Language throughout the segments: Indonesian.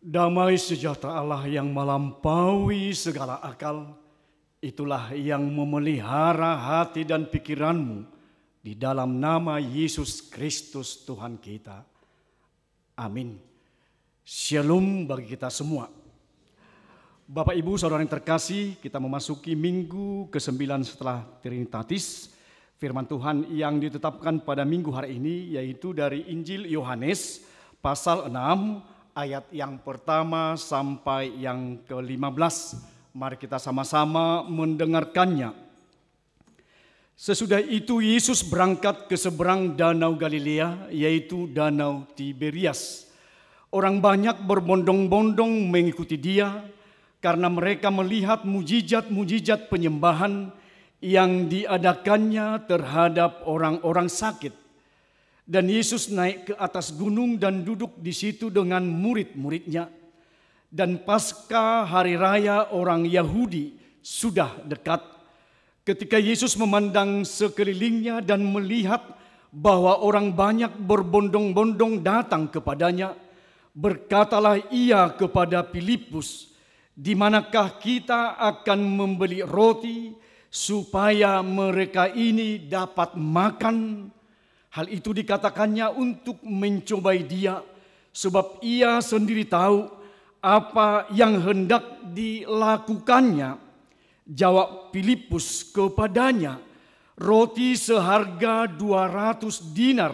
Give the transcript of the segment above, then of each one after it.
Damai sejahtera Allah yang melampaui segala akal, itulah yang memelihara hati dan pikiranmu di dalam nama Yesus Kristus Tuhan kita. Amin. Shalom bagi kita semua. Bapak Ibu Saudara yang terkasih, kita memasuki minggu ke-9 setelah Trinitatis. Firman Tuhan yang ditetapkan pada minggu hari ini yaitu dari Injil Yohanes pasal 6 ayat yang pertama sampai yang ke-15. Mari kita sama-sama mendengarkannya. Sesudah itu Yesus berangkat ke seberang danau Galilea, yaitu danau Tiberias. Orang banyak berbondong-bondong mengikuti dia karena mereka melihat mujizat-mujizat penyembahan yang diadakannya terhadap orang-orang sakit. Dan Yesus naik ke atas gunung dan duduk di situ dengan murid-muridnya. Dan pasca hari raya orang Yahudi sudah dekat. Ketika Yesus memandang sekelilingnya dan melihat bahwa orang banyak berbondong-bondong datang kepadanya, berkatalah ia kepada Filipus, "Di manakah kita akan membeli roti supaya mereka ini dapat makan?" Hal itu dikatakannya untuk mencobai dia, sebab ia sendiri tahu apa yang hendak dilakukannya. Jawab Filipus kepadanya, "Roti seharga 200 dinar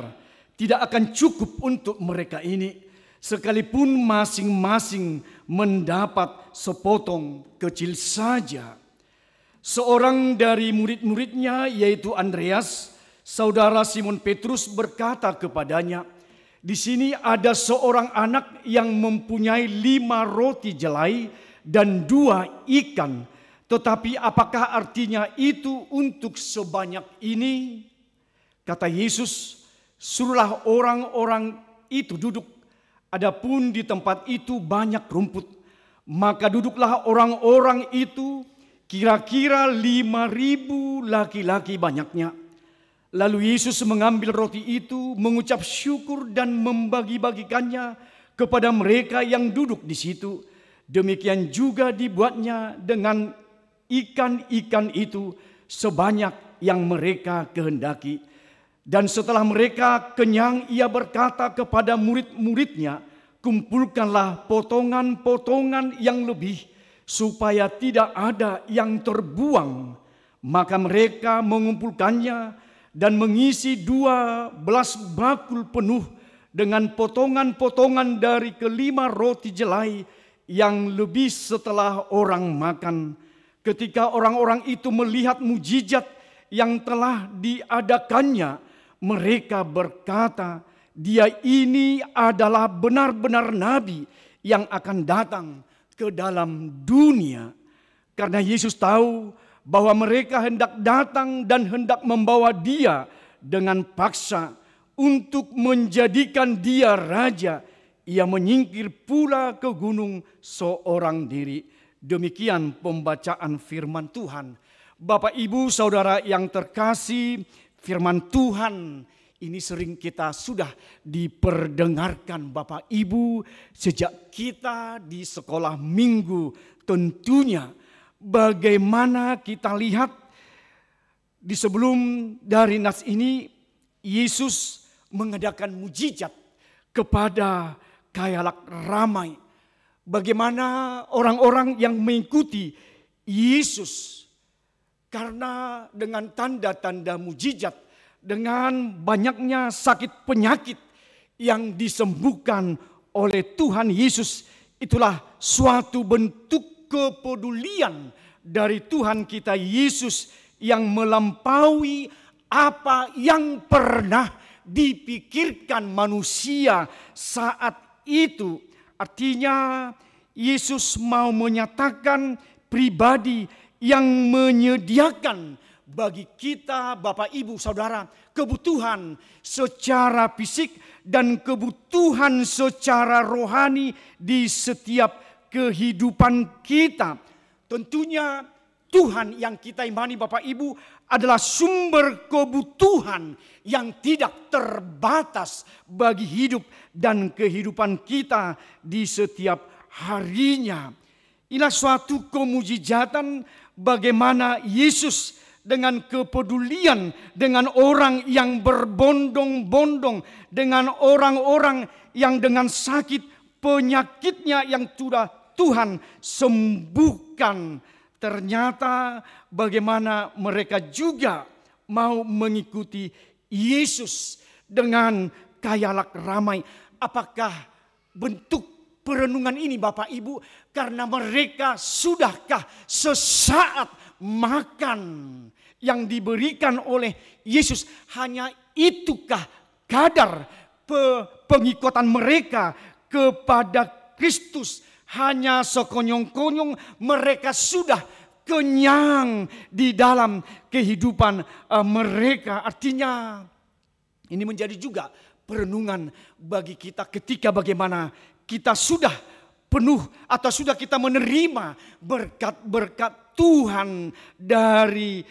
tidak akan cukup untuk mereka ini, sekalipun masing-masing mendapat sepotong kecil saja." Seorang dari murid-muridnya yaitu Andreas, saudara Simon Petrus, berkata kepadanya, "Di sini ada seorang anak yang mempunyai 5 roti jelai dan 2 ikan. Tetapi apakah artinya itu untuk sebanyak ini?" Kata Yesus, "Suruhlah orang-orang itu duduk. Adapun di tempat itu banyak rumput." Maka duduklah orang-orang itu, kira-kira 5.000 laki-laki banyaknya. Lalu Yesus mengambil roti itu, mengucap syukur dan membagi-bagikannya kepada mereka yang duduk di situ. Demikian juga dibuatnya dengan ikan-ikan itu sebanyak yang mereka kehendaki. Dan setelah mereka kenyang, ia berkata kepada murid-muridnya, "Kumpulkanlah potongan-potongan yang lebih, supaya tidak ada yang terbuang." Maka mereka mengumpulkannya dan mengisi 12 bakul penuh dengan potongan-potongan dari ke-5 roti jelai yang lebih setelah orang makan. Ketika orang-orang itu melihat mujizat yang telah diadakannya, mereka berkata, "Dia ini adalah benar-benar nabi yang akan datang ke dalam dunia." Karena Yesus tahu bahwa mereka hendak datang dan hendak membawa dia dengan paksa untuk menjadikan dia raja, ia menyingkir pula ke gunung seorang diri. Demikian pembacaan firman Tuhan. Bapak, Ibu, Saudara yang terkasih, firman Tuhan ini sering kita sudah diperdengarkan Bapak Ibu sejak kita di sekolah minggu. Tentunya bagaimana kita lihat di sebelum dari nas ini, Yesus mengadakan mujizat kepada khayalak ramai. Bagaimana orang-orang yang mengikuti Yesus, karena dengan tanda-tanda mujizat, dengan banyaknya sakit penyakit yang disembuhkan oleh Tuhan Yesus, itulah suatu bentuk kepedulian dari Tuhan kita Yesus yang melampaui apa yang pernah dipikirkan manusia saat itu. Artinya Yesus mau menyatakan pribadi yang menyediakan bagi kita Bapak Ibu Saudara kebutuhan secara fisik dan kebutuhan secara rohani di setiap kehidupan kita. Tentunya Tuhan yang kita imani Bapak Ibu adalah sumber kebutuhan yang tidak terbatas bagi hidup dan kehidupan kita di setiap harinya. Inilah suatu kemujizatan bagaimana Yesus dengan kepedulian dengan orang yang berbondong-bondong, dengan orang-orang yang dengan sakit penyakitnya yang sudah Tuhan sembuhkan. Ternyata bagaimana mereka juga mau mengikuti Yesus dengan kayak ramai. Apakah bentuk perenungan ini Bapak Ibu? Karena mereka sudahkah sesaat makan yang diberikan oleh Yesus? Hanya itukah kadar pengikutan mereka kepada Kristus? Hanya sekonyong-konyong mereka sudah kenyang di dalam kehidupan mereka. Artinya ini menjadi juga perenungan bagi kita ketika bagaimana kita sudah penuh atau sudah kita menerima berkat-berkat Tuhan dari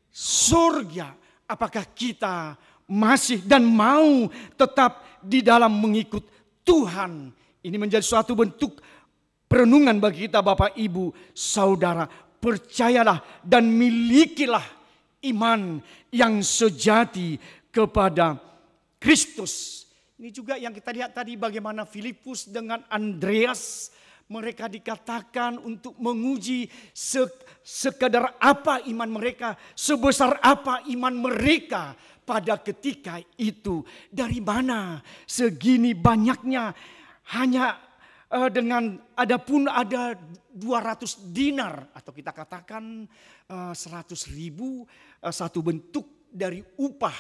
surga. Apakah kita masih dan mau tetap di dalam mengikut Tuhan? Ini menjadi suatu bentuk perenungan bagi kita Bapak Ibu Saudara. Percayalah dan milikilah iman yang sejati kepada Kristus. Ini juga yang kita lihat tadi bagaimana Filipus dengan Andreas, mereka dikatakan untuk menguji sekadar apa iman mereka, sebesar apa iman mereka pada ketika itu. Dari mana segini banyaknya? Hanya dengan ada 200 dinar atau kita katakan 100.000, satu bentuk dari upah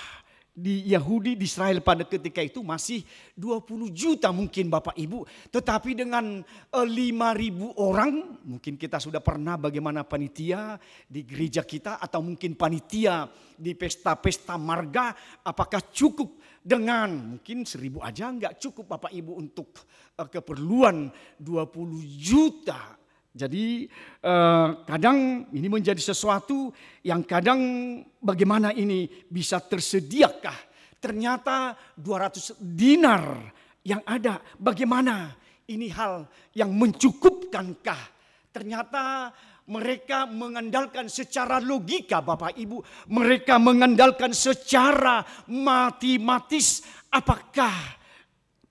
di Yahudi, di Israel pada ketika itu masih 20 juta mungkin Bapak Ibu. Tetapi dengan 5.000 orang, mungkin kita sudah pernah bagaimana panitia di gereja kita atau mungkin panitia di pesta-pesta marga. Apakah cukup dengan mungkin 1.000 aja enggak cukup Bapak Ibu untuk keperluan 20 juta. Jadi kadang ini menjadi sesuatu yang kadang bagaimana ini bisa tersediakah? Ternyata 200 dinar yang ada, bagaimana ini hal yang mencukupkankah? Ternyata mereka mengandalkan secara logika Bapak Ibu. Mereka mengandalkan secara matematis. Apakah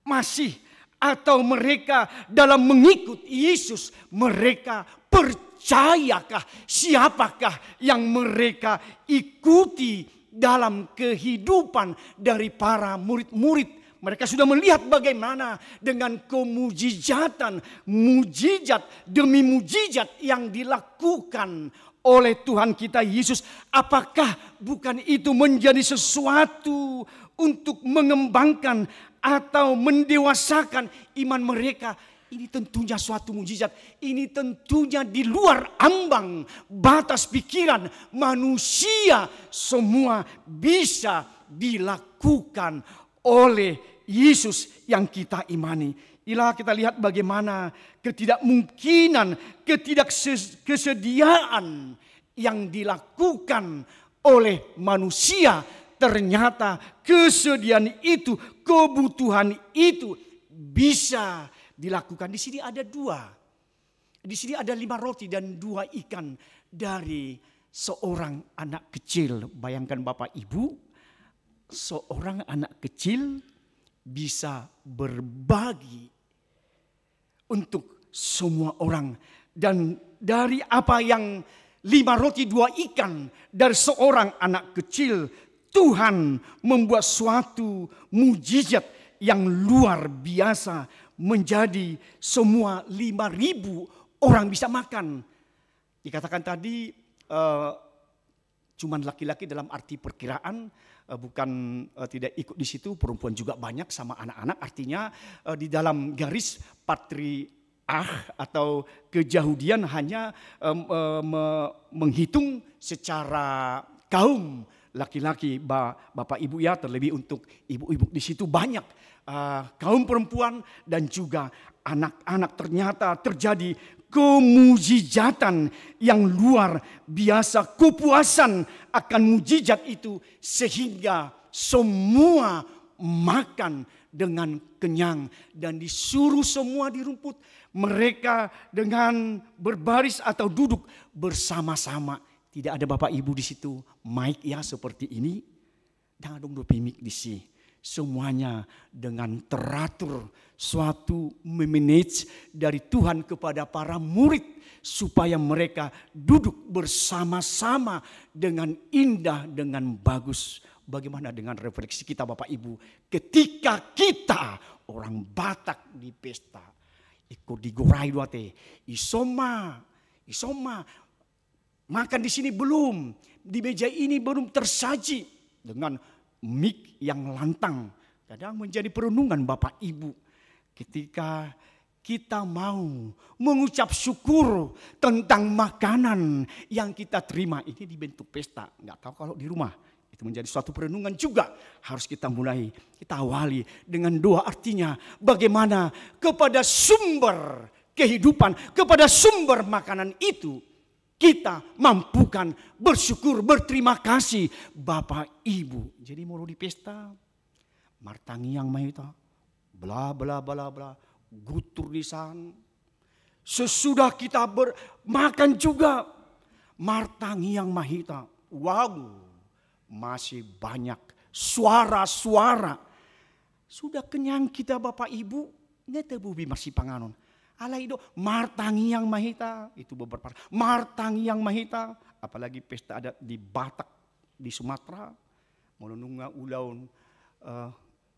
masih atau mereka dalam mengikut Yesus, mereka percayakah siapakah yang mereka ikuti dalam kehidupan dari para murid-murid? Mereka sudah melihat bagaimana dengan kemujizatan, mujizat demi mujizat yang dilakukan oleh Tuhan kita Yesus. Apakah bukan itu menjadi sesuatu untuk mengembangkan atau mendewasakan iman mereka? Ini tentunya suatu mujizat. Ini tentunya di luar ambang batas pikiran manusia. Semua bisa dilakukan oleh Yesus yang kita imani. Inilah kita lihat bagaimana ketidakmungkinan, ketidaksesediaan yang dilakukan oleh manusia. Ternyata kesediaan itu, kebutuhan itu bisa dilakukan. Di sini ada 2. Di sini ada 5 roti dan 2 ikan dari seorang anak kecil. Bayangkan Bapak Ibu, seorang anak kecil bisa berbagi untuk semua orang. Dan dari apa yang 5 roti 2 ikan dari seorang anak kecil, Tuhan membuat suatu mujizat yang luar biasa. Menjadi semua 5.000 orang bisa makan. Dikatakan tadi cuman laki-laki dalam arti perkiraan, bukan tidak ikut di situ, perempuan juga banyak sama anak-anak. Artinya di dalam garis patriark atau keyahudian hanya menghitung secara kaum laki-laki, bapak ibu ya, terlebih untuk ibu-ibu di situ banyak kaum perempuan dan juga anak-anak. Ternyata terjadi kemujizatan yang luar biasa, kepuasan akan mujizat itu sehingga semua makan dengan kenyang dan disuruh semua di rumput. Mereka dengan berbaris atau duduk bersama-sama. Tidak ada Bapak Ibu di situ. Mic ya seperti ini. Dan ada dua mic di sini. Semuanya dengan teratur. Suatu memanage dari Tuhan kepada para murid. Supaya mereka duduk bersama-sama dengan indah, dengan bagus. Bagaimana dengan refleksi kita Bapak Ibu. Ketika kita orang Batak di pesta. Ikut digorai dua teh. Isoma. Makan di sini belum. Di meja ini belum tersaji. Dengan mic yang lantang. Kadang menjadi perenungan Bapak Ibu. Ketika kita mau mengucap syukur tentang makanan yang kita terima. Ini dibentuk pesta. Nggak tahu kalau di rumah. Itu menjadi suatu perenungan juga. Harus kita mulai, kita awali dengan doa, artinya bagaimana kepada sumber kehidupan, kepada sumber makanan itu. Kita mampukan bersyukur, berterima kasih Bapak Ibu. Jadi mau di pesta, martangi yang mahita, bla bla bla bla, gutur di sana. Sesudah kita makan juga, martangi yang mahita, wow. Masih banyak suara-suara. Sudah kenyang kita Bapak Ibu. Nete bubi masih panganon. Ala itu martangi yang mahita. Itu beberapa. Martangi yang mahita. Apalagi pesta ada di Batak. Di Sumatera. Molonunga ulaun.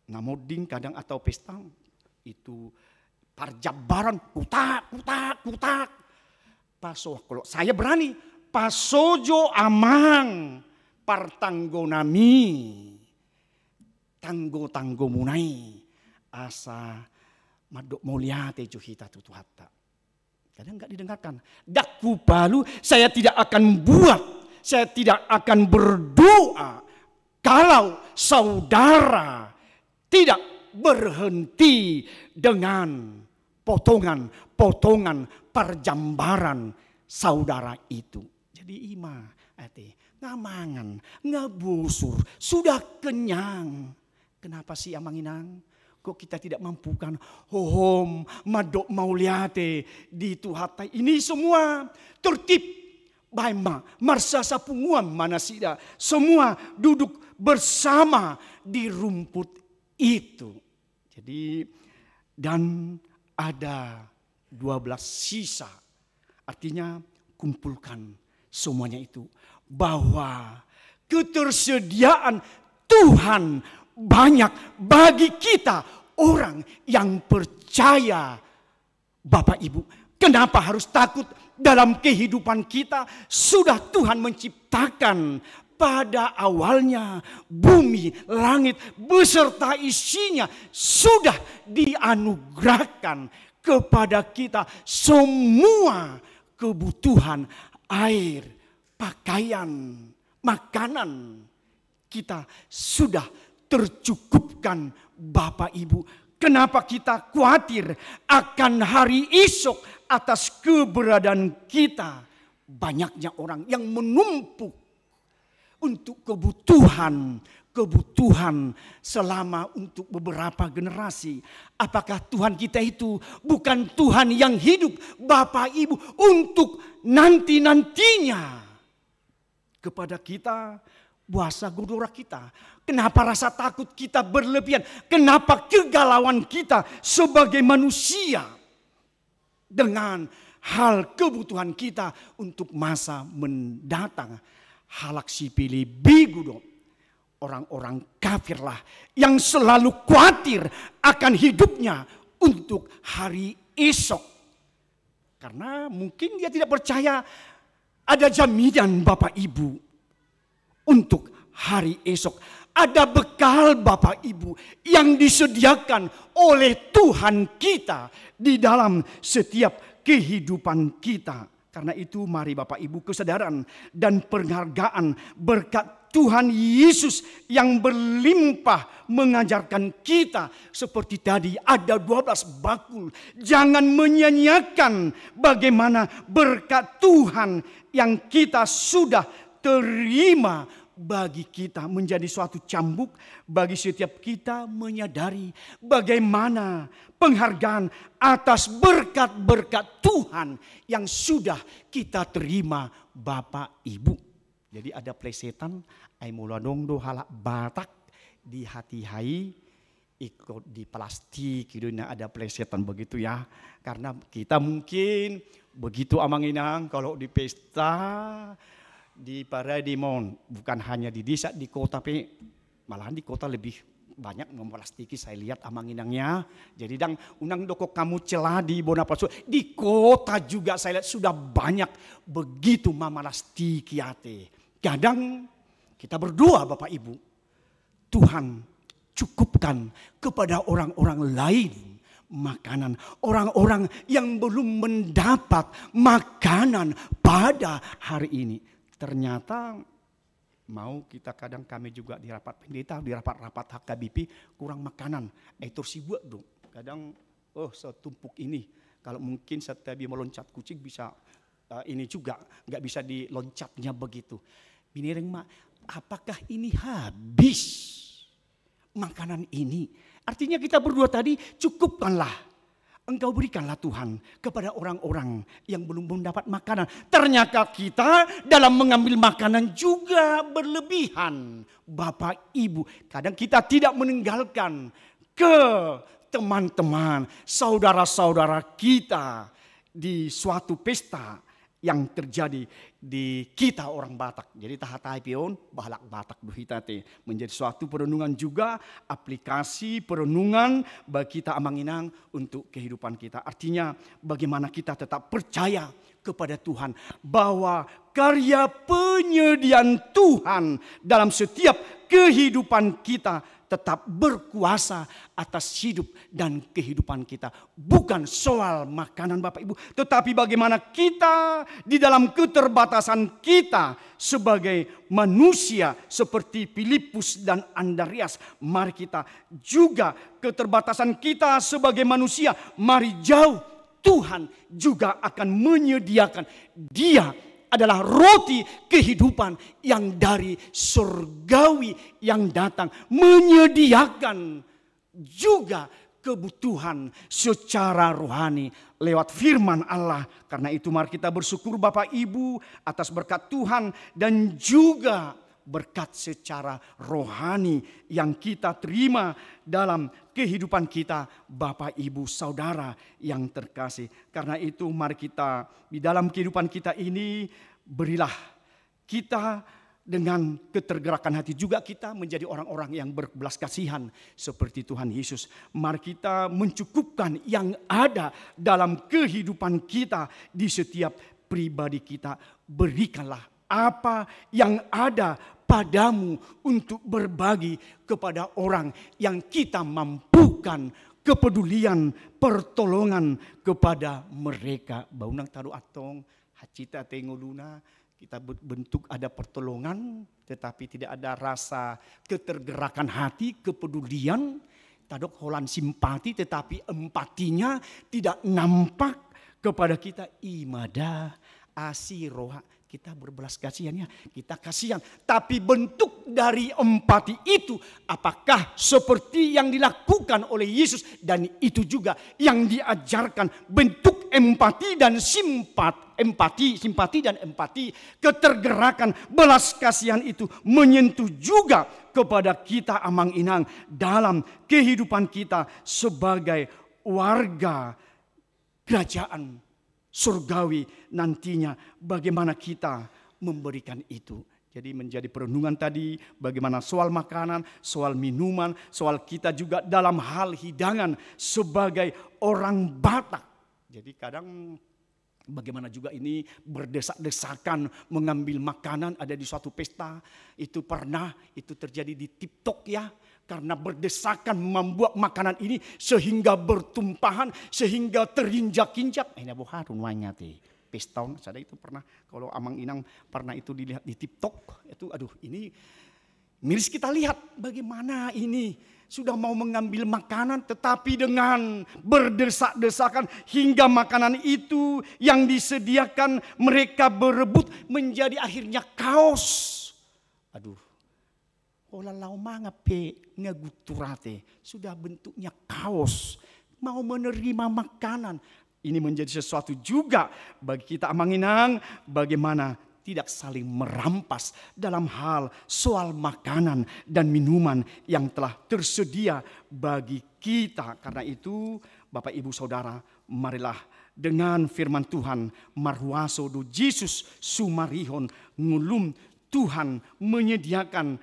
Ngamoding kadang atau pesta. Itu parjabaran. Kutak. Paso. Kalau saya berani. Pasojo amang. Partanggo nami, tanggo munai, asa madok mulia tejo hita tutu hatta. Kadang enggak didengarkan. Dakku balu saya tidak akan buat, saya tidak akan berdoa kalau saudara tidak berhenti dengan potongan perjambaran saudara itu. Jadi ngamangan, ngabusur, sudah kenyang. Kenapa sih amanginang? Kok kita tidak mampukan? Hohom, madok mauliate di tuhatai. Ini semua tertib. Baima, marsa sapunguan manasida. Semua duduk bersama di rumput itu. Jadi, dan ada 12 sisa. Artinya kumpulkan semuanya itu. Bahwa ketersediaan Tuhan banyak bagi kita orang yang percaya Bapak Ibu. Kenapa harus takut dalam kehidupan kita? Sudah Tuhan menciptakan pada awalnya bumi, langit beserta isinya sudah dianugerahkan kepada kita semua kebutuhan air, pakaian, makanan kita sudah tercukupkan Bapak Ibu. Kenapa kita khawatir akan hari esok atas keberadaan kita? Banyaknya orang yang menumpuk untuk kebutuhan selama untuk beberapa generasi. Apakah Tuhan kita itu bukan Tuhan yang hidup Bapak Ibu untuk nanti-nantinya? Kepada kita, puasa godora kita. Kenapa rasa takut kita berlebihan? Kenapa kegalauan kita sebagai manusia? Dengan hal kebutuhan kita untuk masa mendatang. Halak sipili bigudo. Orang-orang kafirlah yang selalu khawatir akan hidupnya untuk hari esok. Karena mungkin dia tidak percaya ada jaminan Bapak Ibu untuk hari esok. Ada bekal Bapak Ibu yang disediakan oleh Tuhan kita di dalam setiap kehidupan kita. Karena itu mari Bapak Ibu kesadaran dan penghargaan berkat Tuhan Yesus yang berlimpah mengajarkan kita seperti tadi ada 12 bakul. Jangan menyia-nyiakan bagaimana berkat Tuhan yang kita sudah terima bagi kita menjadi suatu cambuk bagi setiap kita menyadari bagaimana penghargaan atas berkat-berkat Tuhan yang sudah kita terima Bapak Ibu. Jadi ada plesetan ai muladong do halak batak di hati hai ikut di plastik gitu, ada plesetan begitu ya. Karena kita mungkin begitu Amanginang kalau di pesta di Paradimon, bukan hanya di desa, di kota, tapi malahan di kota lebih banyak memplastiki saya lihat Amanginangnya. Jadi dang unang doko kamu celah di Bonapasu, di kota juga saya lihat sudah banyak begitu memalastiki ate. Kadang kita berdoa Bapak Ibu, Tuhan cukupkan kepada orang-orang lain makanan. Orang-orang yang belum mendapat makanan pada hari ini. Ternyata mau kita kadang kami juga di rapat pendeta, di rapat-rapat HKBP kurang makanan. Itu sibuk dong. Kadang setumpuk ini. Kalau mungkin setiap meloncat kucing bisa ini juga. Nggak bisa diloncatnya begitu. Biniring mak, apakah ini habis? Makanan ini. Artinya kita berdua tadi cukupkanlah. Engkau berikanlah Tuhan kepada orang-orang yang belum mendapat makanan. Ternyata kita dalam mengambil makanan juga berlebihan. Bapak Ibu, kadang kita tidak meninggalkan ke teman-teman, saudara-saudara kita di suatu pesta yang terjadi di kita orang Batak. Jadi tahatai pion bahalak Batak duhitate menjadi suatu perenungan juga, aplikasi perenungan bagi kita Amanginang untuk kehidupan kita. Artinya bagaimana kita tetap percaya kepada Tuhan bahwa karya penyediaan Tuhan dalam setiap kehidupan kita tetap berkuasa atas hidup dan kehidupan kita. Bukan soal makanan Bapak Ibu, tetapi bagaimana kita di dalam keterbatasan kita sebagai manusia seperti Filipus dan Andreas. Mari kita juga keterbatasan kita sebagai manusia, mari jauh Tuhan juga akan menyediakan. Dia adalah roti kehidupan yang dari surgawi yang datang, menyediakan juga kebutuhan secara rohani lewat firman Allah. Karena itu mari kita bersyukur Bapak Ibu atas berkat Tuhan dan juga berkat secara rohani yang kita terima dalam kehidupan kita Bapak Ibu Saudara yang terkasih. Karena itu mari kita di dalam kehidupan kita ini berilah kita dengan ketergerakan hati juga kita menjadi orang-orang yang berbelas kasihan seperti Tuhan Yesus. Mari kita mencukupkan yang ada dalam kehidupan kita di setiap pribadi kita. Berikanlah apa yang ada padamu untuk berbagi kepada orang yang kita mampukan, kepedulian, pertolongan kepada mereka. Baunang taruh atong, hacita tengoluna, kita bentuk ada pertolongan tetapi tidak ada rasa ketergerakan hati, kepedulian. Tadok holan simpati tetapi empatinya tidak nampak kepada kita. Imada asiroha. Kita berbelas kasihannya, kita kasihan. Tapi bentuk dari empati itu apakah seperti yang dilakukan oleh Yesus? Dan itu juga yang diajarkan, bentuk empati dan simpati dan empati. Ketergerakan belas kasihan itu menyentuh juga kepada kita Amanginang dalam kehidupan kita sebagai warga kerajaan surgawi nantinya, bagaimana kita memberikan itu. Jadi menjadi perenungan tadi bagaimana soal makanan, soal minuman, soal kita juga dalam hal hidangan sebagai orang Batak. Jadi kadang bagaimana juga ini berdesak-desakan mengambil makanan ada di suatu pesta. Itu pernah itu terjadi di TikTok ya. Karena berdesakan membuat makanan ini sehingga bertumpahan, sehingga terinjak-injak. Ini bukan wanyati. Pestong, saya itu pernah, kalau Amanginang pernah itu dilihat di TikTok. Itu aduh ini miris kita lihat bagaimana ini. Sudah mau mengambil makanan tetapi dengan berdesak-desakan hingga makanan itu yang disediakan mereka berebut menjadi akhirnya kaos. Aduh. Olalau manga pe ngaguturate. Sudah bentuknya kaos. Mau menerima makanan. Ini menjadi sesuatu juga bagi kita Amanginang. Bagaimana tidak saling merampas dalam hal soal makanan dan minuman yang telah tersedia bagi kita. Karena itu Bapak Ibu Saudara, marilah dengan firman Tuhan marhuaso do Jesus sumarihon ngulum, Tuhan menyediakan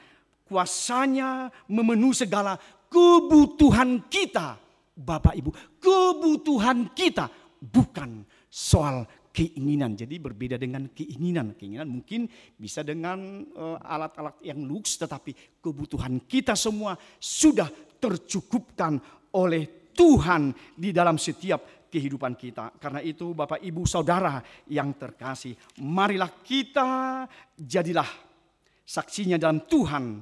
kuasanya memenuhi segala kebutuhan kita. Bapak Ibu, kebutuhan kita bukan soal keinginan. Jadi berbeda dengan keinginan. Keinginan mungkin bisa dengan alat-alat yang luks, tetapi kebutuhan kita semua sudah tercukupkan oleh Tuhan di dalam setiap kehidupan kita. Karena itu Bapak Ibu Saudara yang terkasih, marilah kita jadilah saksinya dalam Tuhan,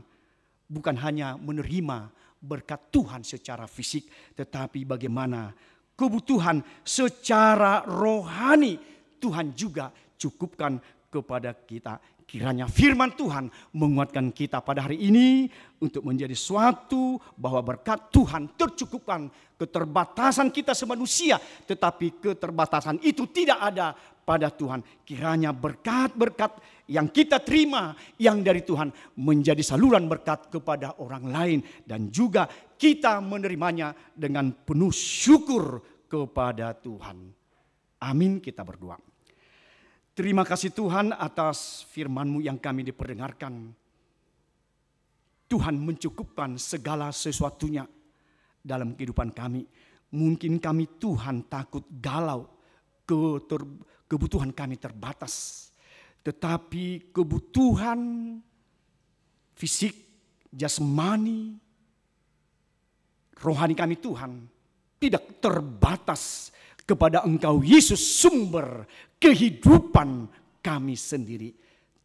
bukan hanya menerima berkat Tuhan secara fisik, tetapi bagaimana kebutuhan secara rohani Tuhan juga cukupkan kepada kita. Kiranya firman Tuhan menguatkan kita pada hari ini untuk menjadi suatu bahwa berkat Tuhan tercukupkan keterbatasan kita semanusia, tetapi keterbatasan itu tidak ada pada Tuhan. Kiranya berkat-berkat yang kita terima yang dari Tuhan menjadi saluran berkat kepada orang lain, dan juga kita menerimanya dengan penuh syukur kepada Tuhan. Amin, kita berdoa. Terima kasih Tuhan atas firman-Mu yang kami diperdengarkan. Tuhan mencukupkan segala sesuatunya dalam kehidupan kami. Mungkin kami Tuhan takut galau, kebutuhan kami terbatas. Tetapi kebutuhan fisik, jasmani, rohani kami Tuhan tidak terbatas kepada Engkau Yesus, sumber kehidupan kami sendiri.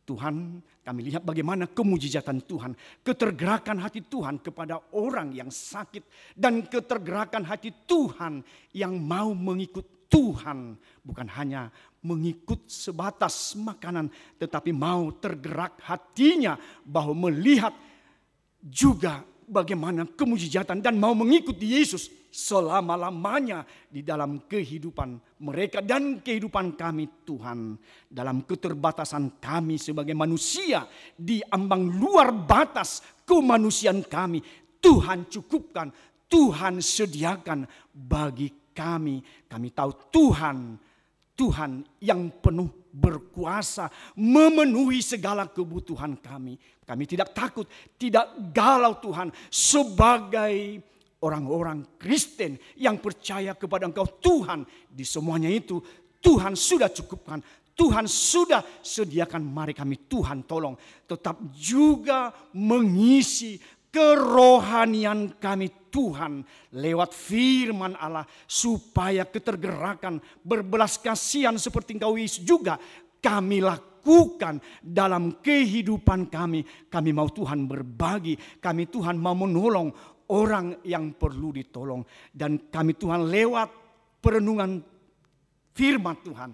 Tuhan, kami lihat bagaimana kemujizatan Tuhan, ketergerakan hati Tuhan kepada orang yang sakit, dan ketergerakan hati Tuhan yang mau mengikut Tuhan, bukan hanya mengikut sebatas makanan, tetapi mau tergerak hatinya bahwa melihat juga bagaimana kemujizatan dan mau mengikuti Yesus selama-lamanya di dalam kehidupan mereka dan kehidupan kami Tuhan. Dalam keterbatasan kami sebagai manusia, di ambang luar batas kemanusiaan kami, Tuhan cukupkan, Tuhan sediakan bagi kami. Kami tahu Tuhan yang penuh berkuasa memenuhi segala kebutuhan kami. Kami tidak takut, tidak galau Tuhan, sebagai orang-orang Kristen yang percaya kepada Engkau Tuhan. Di semuanya itu Tuhan sudah cukupkan, Tuhan sudah sediakan. Mari kami Tuhan tolong tetap juga mengisi kerohanian kami Tuhan lewat firman Allah, supaya ketergerakan berbelas kasihan seperti Engkau Yesus juga kami lakukan dalam kehidupan kami. Kami mau Tuhan berbagi, kami Tuhan mau menolong orang yang perlu ditolong, dan kami Tuhan lewat perenungan firman Tuhan,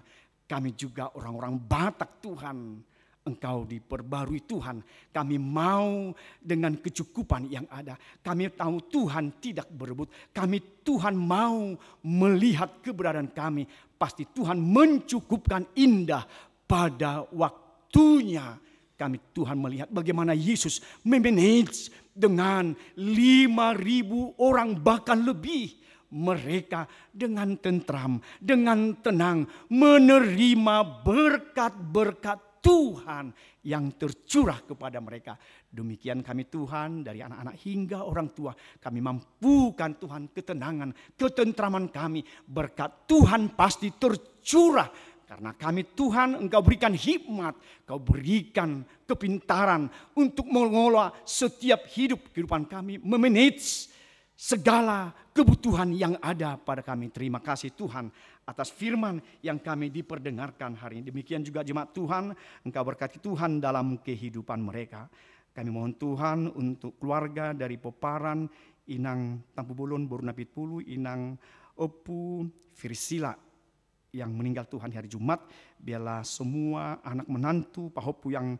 kami juga orang-orang Batak Tuhan, Engkau diperbarui Tuhan. Kami mau dengan kecukupan yang ada. Kami tahu Tuhan tidak berebut. Kami Tuhan mau melihat keberadaan kami. Pasti Tuhan mencukupkan indah pada waktunya. Kami Tuhan melihat bagaimana Yesus memanage dengan 5.000 orang bahkan lebih. Mereka dengan tentram, dengan tenang menerima berkat-berkat Tuhan yang tercurah kepada mereka. Demikian kami Tuhan, dari anak-anak hingga orang tua, kami mampukan Tuhan ketenangan, ketentraman kami. Berkat Tuhan pasti tercurah. Karena kami Tuhan, Engkau berikan hikmat, Engkau berikan kepintaran untuk mengelola setiap kehidupan kami, memanage segala kebutuhan yang ada pada kami. Terima kasih Tuhan atas firman yang kami diperdengarkan hari ini. Demikian juga jemaat Tuhan, Engkau berkati Tuhan dalam kehidupan mereka. Kami mohon Tuhan untuk keluarga dari Poparan, Inang Tampu Bolon, Borunapit Pulu, Inang Opu Firsila yang meninggal Tuhan hari Jumat. Biarlah semua anak menantu Pak Hopu yang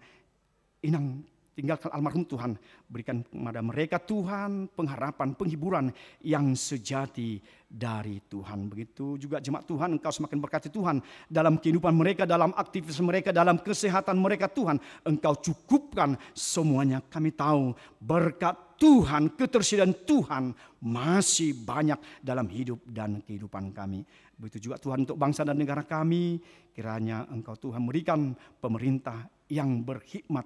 Inang tinggalkan almarhum Tuhan. Berikan kepada mereka Tuhan pengharapan, penghiburan yang sejati dari Tuhan. Begitu juga jemaat Tuhan, Engkau semakin berkati Tuhan dalam kehidupan mereka, dalam aktivitas mereka, dalam kesehatan mereka Tuhan. Engkau cukupkan semuanya. Kami tahu berkat Tuhan, ketersediaan Tuhan masih banyak dalam hidup dan kehidupan kami. Begitu juga Tuhan untuk bangsa dan negara kami. Kiranya Engkau Tuhan berikan pemerintah yang berhikmat.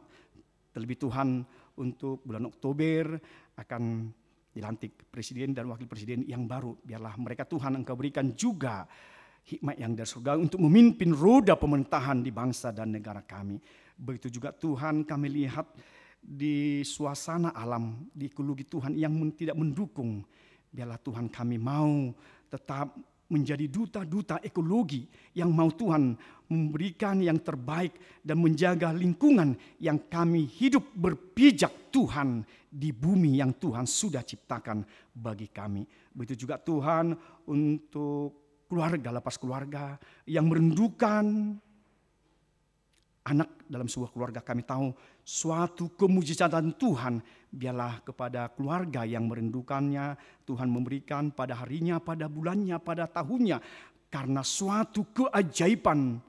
Terlebih Tuhan untuk bulan Oktober akan dilantik presiden dan wakil presiden yang baru. Biarlah mereka Tuhan Engkau berikan juga hikmat yang dari surga untuk memimpin roda pemerintahan di bangsa dan negara kami. Begitu juga Tuhan kami lihat di suasana alam, di ekologi Tuhan yang tidak mendukung. Biarlah Tuhan kami mau tetap menjadi duta-duta ekologi yang mau Tuhan memberikan yang terbaik dan menjaga lingkungan yang kami hidup berpijak Tuhan di bumi yang Tuhan sudah ciptakan bagi kami. Begitu juga Tuhan untuk keluarga, lapas keluarga yang merindukan anak dalam sebuah keluarga. Kami tahu suatu kemujizatan Tuhan. Biarlah kepada keluarga yang merindukannya, Tuhan memberikan pada harinya, pada bulannya, pada tahunnya. Karena suatu keajaiban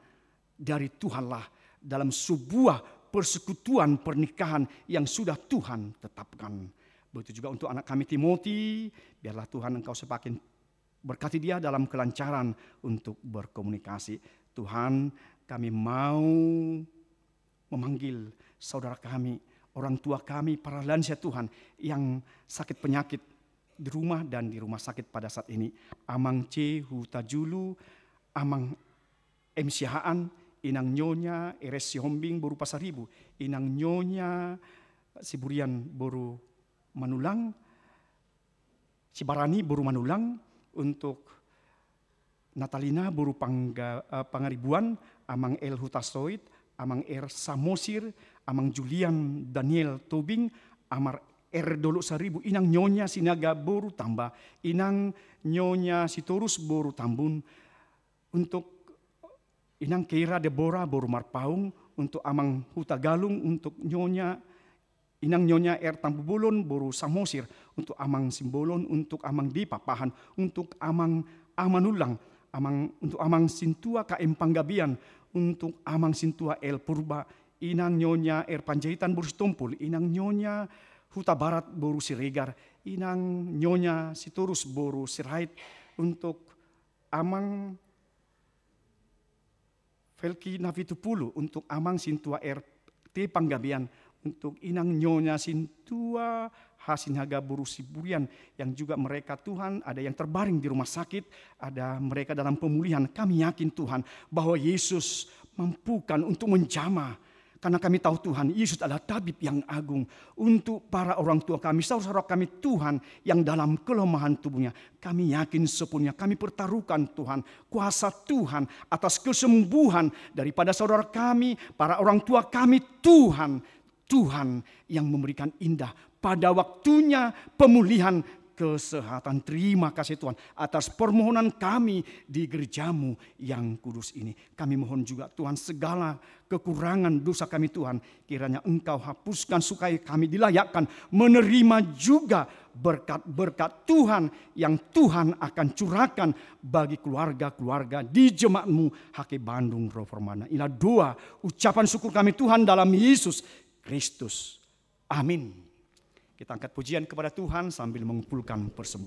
dari Tuhanlah dalam sebuah persekutuan pernikahan yang sudah Tuhan tetapkan. Begitu juga untuk anak kami Timothy, biarlah Tuhan Engkau semakin berkati dia dalam kelancaran untuk berkomunikasi. Tuhan, kami mau memanggil saudara kami, orang tua kami, para lansia Tuhan yang sakit penyakit di rumah dan di rumah sakit pada saat ini. Amang C. Hutajulu, Amang M. Sihaan, Inang Nyonya Eres Sihombing Boru Pasaribu, Inang Nyonya Siburian Boru Manulang, Sibarani Boru Manulang, untuk Natalina Boru Pangaribuan, Amang El Hutasoid, Amang R. Samosir, Amang Julian Daniel Tobing, Amar R. Dolok Saribu, Inang Nyonya Sinaga Boru Tambah, Inang Nyonya Sitorus Boru Tambun, untuk Inang Keira Deborah Boru Marpaung, untuk Amang Hutagalung, untuk Inang Nyonya R. Tambubulon Boru Samosir, untuk Amang Simbolon, untuk Amang di Papahan, untuk Amang Amanulang, untuk Amang Sintua KM Panggabian, untuk Amang Sintua El Purba, Inang Nyonya R. Panjaitan Boru Sitompul, Inang Nyonya Huta Barat Boru Siregar, Inang Nyonya Sitorus Boru Sirait, untuk Amang Felki Navitupulu, untuk Amang Sintua R. T. Panggabian, untuk Inang Nyonya Sintua Hasinhaga Boru Siburian, yang juga mereka Tuhan ada yang terbaring di rumah sakit, ada mereka dalam pemulihan. Kami yakin Tuhan bahwa Yesus mampukan untuk menjamah. Karena kami tahu Tuhan, Yesus adalah tabib yang agung untuk para orang tua kami, saudara-saudara kami Tuhan yang dalam kelemahan tubuhnya. Kami yakin sepenuhnya, kami pertaruhkan Tuhan, kuasa Tuhan atas kesembuhan daripada saudara kami, para orang tua kami Tuhan. Tuhan yang memberikan indah pada waktunya pemulihan kesehatan. Terima kasih Tuhan atas permohonan kami di gerejamu yang kudus ini. Kami mohon juga Tuhan segala kekurangan dosa kami Tuhan, kiranya Engkau hapuskan supaya kami dilayakkan menerima juga berkat-berkat Tuhan yang Tuhan akan curahkan bagi keluarga-keluarga di jemaatmu HK Bandung Reformana. Inilah doa ucapan syukur kami Tuhan dalam Yesus Kristus. Amin. Kita angkat pujian kepada Tuhan sambil mengumpulkan persembahan.